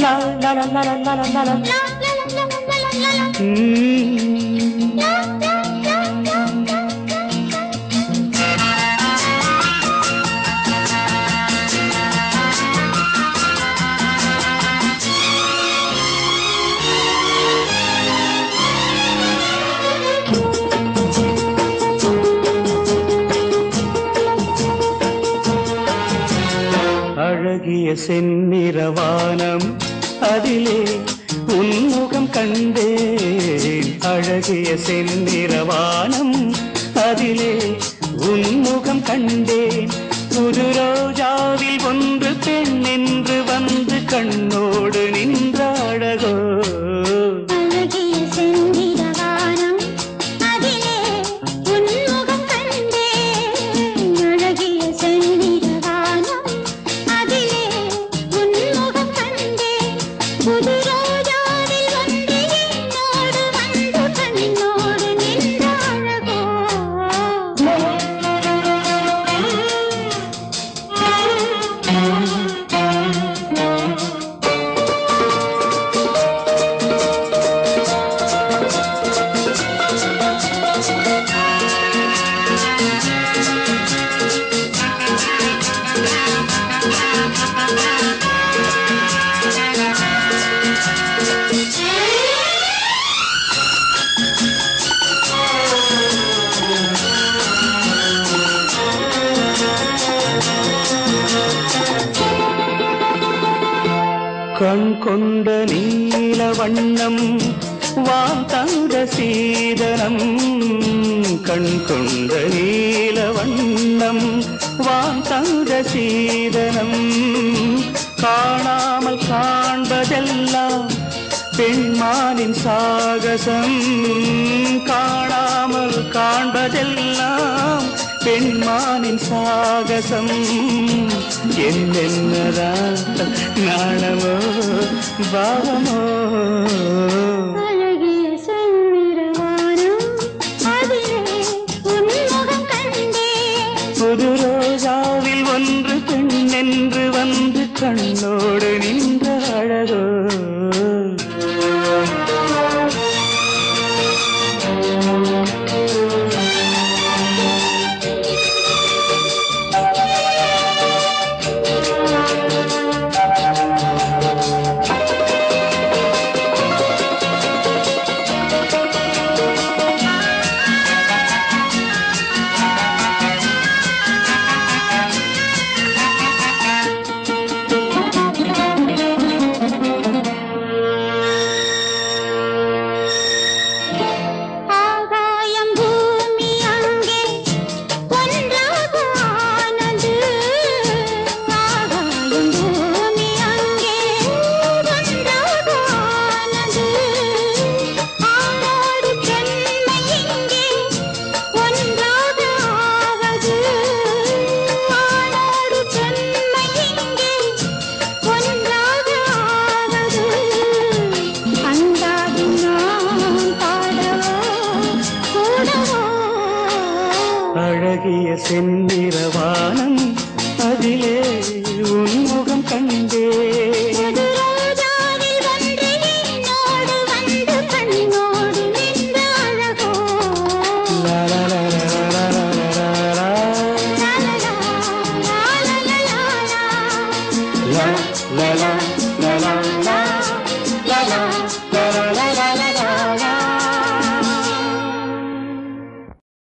La la la la la la la la la. அழகிய செந்நிறவானம் அதிலே உன்முகம் கண்டேன். அழகிய செந்நிறவானம் அதிலே உன்முகம் கண்டேன். புது ரோஜாவில் ஒன்று பெண் என்று வந்து கண்ணோடு நின்ற அழகோ. கண் கொண்ட நீல வண்ணம் வான் தந்த சீதனம். கண் கொண்ட நீல வண்ணம் வான் தந்த சீதனம். காணாமல் காண்பதெல்லாம் பெண்மானின் சாகசம். காணாமல் காண்பதெல்லாம் பெண்மானின் சாகசம். என்னென்னதான் நாணமோ பாவமோ. அழகிய செந்நிறவானம் அதிலே உன்முகம் கண்டேன். புது ரோஜாவில் ஒன்று பெண் என்று வந்து கண்ணோடு நின்ற அழகோ. அழகிய செந்நிறவானம் அதிலே உன்முகம் கண்டேன். La la la la la la.